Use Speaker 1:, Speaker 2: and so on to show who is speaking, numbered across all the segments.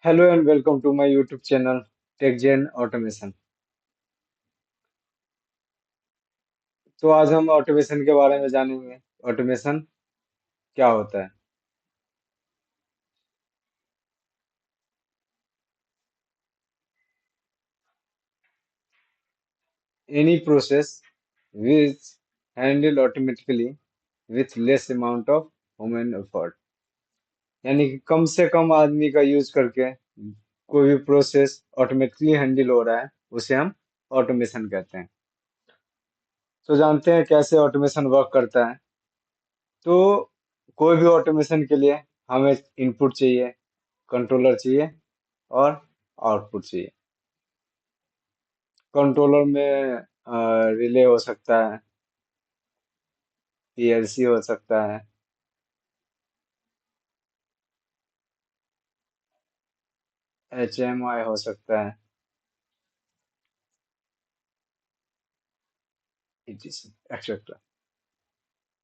Speaker 1: Hello and welcome to my YouTube channel TechGen Automation। तो आज हम ऑटोमेशन के बारे में जानेंगे। ऑटोमेशन क्या होता है? Any process which handled automatically with less amount of human effort। यानी कि कम से कम आदमी का यूज करके कोई भी प्रोसेस ऑटोमेटिकली हैंडल हो रहा है, उसे हम ऑटोमेशन कहते हैं। तो जानते हैं कैसे ऑटोमेशन वर्क करता है। तो कोई भी ऑटोमेशन के लिए हमें इनपुट चाहिए, कंट्रोलर चाहिए और आउटपुट चाहिए। कंट्रोलर में रिले हो सकता है, पीएलसी हो सकता है, एचएमआई हो सकता है, etc एक्सेट्रा।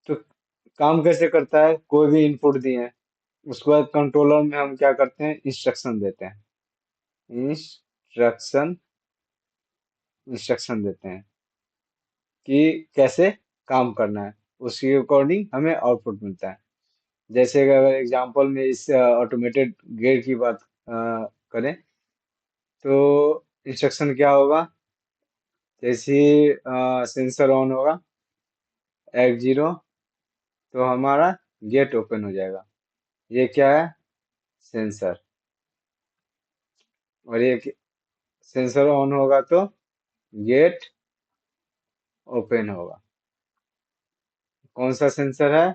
Speaker 1: तो काम कैसे करता है? कोई भी इनपुट दिए, उसके बाद कंट्रोलर में हम क्या करते हैं? इंस्ट्रक्शन देते हैं। इंस्ट्रक्शन इंस्ट्रक्शन देते हैं कि कैसे काम करना है। उसके अकॉर्डिंग हमें आउटपुट मिलता है। जैसे कि अगर एग्जांपल में इस ऑटोमेटेड गेट की बात करें, तो इंस्ट्रक्शन क्या होगा? जैसे ही सेंसर ऑन होगा, X0, तो हमारा गेट ओपन हो जाएगा। ये क्या है? सेंसर। और ये सेंसर ऑन होगा तो गेट ओपन होगा। कौन सा सेंसर है?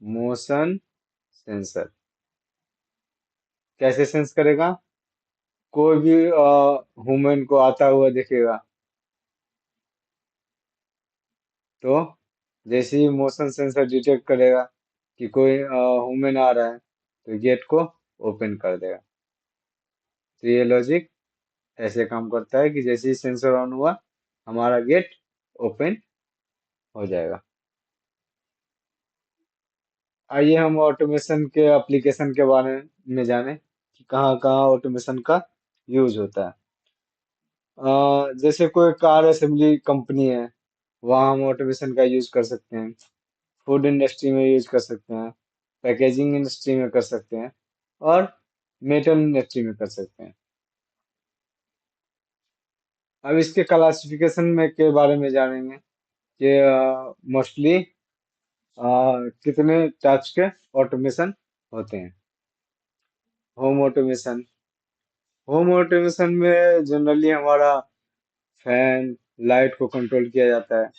Speaker 1: Motion sensor. कैसे सेंस करेगा? कोई भी ह्यूमन को आता हुआ दिखेगा, तो जैसे ही मोशन सेंसर डिटेक्ट करेगा कि कोई ह्यूमन आ रहा है, तो गेट को ओपन कर देगा। तो ये लॉजिक ऐसे काम करता है कि जैसे ही सेंसर ऑन हुआ, हमारा गेट ओपन हो जाएगा। आइए हम ऑटोमेशन के एप्लीकेशन के बारे में जानें कि कहाँ कहाँ ऑटोमेशन का यूज होता है। जैसे कोई कार असेंबली कंपनी है, वहाँ हम ऑटोमेशन का यूज कर सकते हैं। फूड इंडस्ट्री में यूज कर सकते हैं, पैकेजिंग इंडस्ट्री में कर सकते हैं और मेटल इंडस्ट्री में कर सकते हैं। अब इसके क्लासिफिकेशन में के बारे में जानेंगे कि मोस्टली कितने टाइप्स के ऑटोमेशन होते हैं। Home automation. होम ऑटोमेशन में जनरली हमारा फैन, लाइट को कंट्रोल किया जाता है।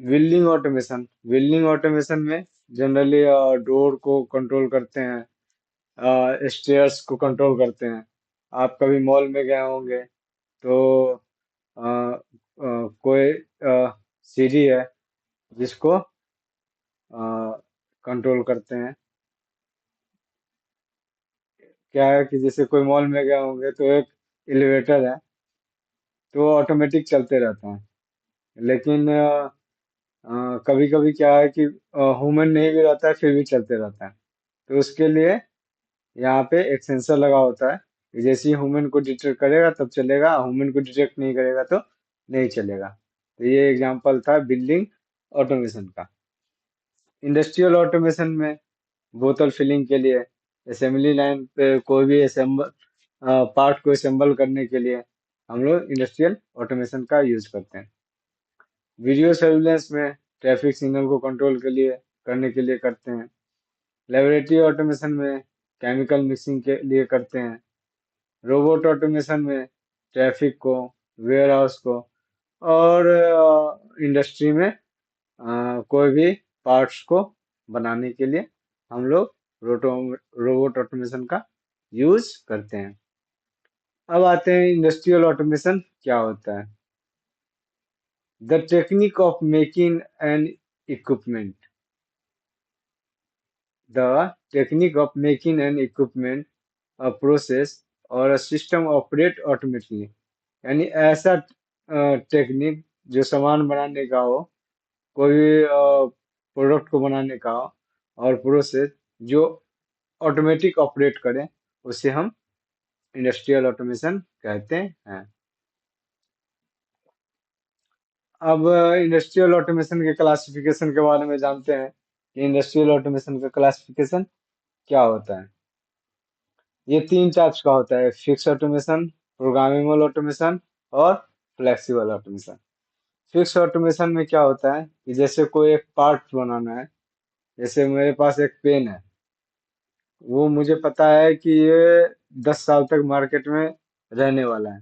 Speaker 1: बिल्डिंग ऑटोमेशन में जनरली डोर को कंट्रोल करते हैं, स्टेयर्स को कंट्रोल करते हैं। आप कभी मॉल में गए होंगे, तो कोई सीढ़ी है जिसको कंट्रोल करते हैं। क्या है कि जैसे कोई मॉल में गए होंगे तो एक एलिवेटर है, तो ऑटोमेटिक चलते रहता है। लेकिन कभी कभी क्या है कि ह्यूमन नहीं भी रहता है, फिर भी चलते रहता है। तो उसके लिए यहाँ पे एक सेंसर लगा होता है कि जैसे ही ह्यूमन को डिटेक्ट करेगा तब चलेगा, ह्यूमन को डिटेक्ट नहीं करेगा तो नहीं चलेगा। तो ये एग्जांपल था बिल्डिंग ऑटोमेशन का। इंडस्ट्रियल ऑटोमेशन में बोतल फिलिंग के लिए, असेंबली लाइन पे कोई भी असेंबल पार्ट को असेंबल करने के लिए हम लोग इंडस्ट्रियल ऑटोमेशन का यूज करते हैं। वीडियो सर्विलेंस में ट्रैफिक सिग्नल को कंट्रोल के लिए करने के लिए करते हैं। लेबोरेटरी ऑटोमेशन में केमिकल मिक्सिंग के लिए करते हैं। रोबोट ऑटोमेशन में ट्रैफिक को, वेयर हाउस को और इंडस्ट्री में कोई भी पार्ट्स को बनाने के लिए हम लोग रोबोट ऑटोमेशन का यूज करते हैं। अब आते हैं इंडस्ट्रियल ऑटोमेशन क्या होता है। The technique of making an equipment. The technique of making an equipment, a process or a system operate automatically। यानी ऐसा टेक्निक जो सामान बनाने का हो, कोई प्रोडक्ट को बनाने का हो, और प्रोसेस जो ऑटोमेटिक ऑपरेट करे, उसे हम इंडस्ट्रियल ऑटोमेशन कहते हैं। अब इंडस्ट्रियल ऑटोमेशन के क्लासिफिकेशन के बारे में जानते हैं कि इंडस्ट्रियल ऑटोमेशन का क्लासिफिकेशन क्या होता है। ये तीन टाइप्स का होता है: फिक्स ऑटोमेशन, प्रोग्रामेबल ऑटोमेशन और फ्लेक्सिबल ऑटोमेशन। फिक्स ऑटोमेशन में क्या होता है कि जैसे कोई एक पार्ट बनाना है, जैसे मेरे पास एक पेन है, वो मुझे पता है कि ये 10 साल तक मार्केट में रहने वाला है,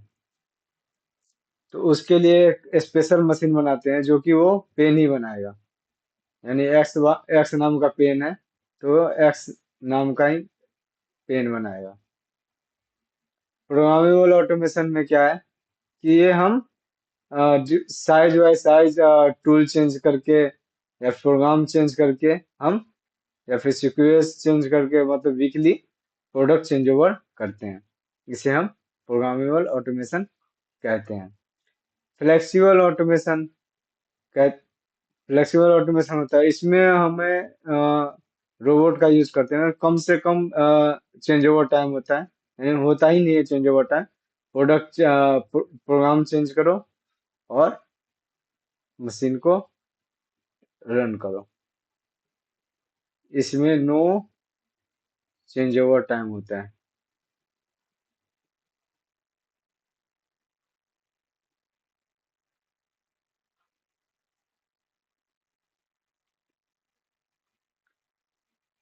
Speaker 1: तो उसके लिए एक स्पेशल मशीन बनाते हैं जो कि वो पेन ही बनाएगा। यानी एक्स नाम का पेन है, तो एक्स नाम का ही पेन बनाएगा। प्रोग्रामेबल ऑटोमेशन में क्या है कि ये हम size bye size tool change करके या प्रोग्राम चेंज करके हम, या फिर सीक्वेंस चेंज करके, मतलब वीकली प्रोडक्ट चेंज ओवर करते हैं। इसे हम प्रोग्रामेबल ऑटोमेशन कहते हैं। फ्लेक्सिबल ऑटोमेशन फ्लेक्सिबल ऑटोमेशन होता है, इसमें हमें रोबोट का यूज करते हैं, कम से कम चेंज ओवर टाइम होता है, यानी होता ही नहीं है change over time. Product programme change करो और मशीन को रन करो, इसमें नो चेंज ओवर टाइम होता है।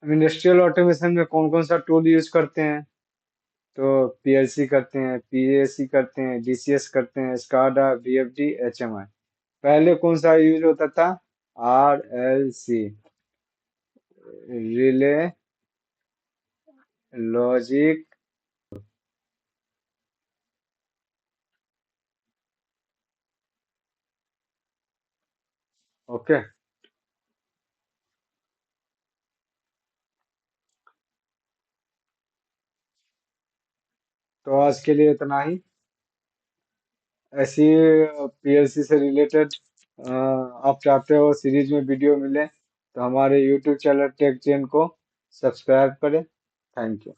Speaker 1: हम इंडस्ट्रियल ऑटोमेशन में कौन कौन सा टूल यूज करते हैं, तो पीएलसी करते हैं, पीएसी करते हैं, डीसीएस करते हैं, स्काडा, वीएफडी, एचएमआई। पहले कौन सा यूज होता था? RLC, relay logic. ओके, तो आज के लिए इतना ही। ऐसी पीएलसी से रिलेटेड आप चाहते हो सीरीज में वीडियो मिले, तो हमारे यूट्यूब चैनल टेक चेन को सब्सक्राइब करें। Thank you.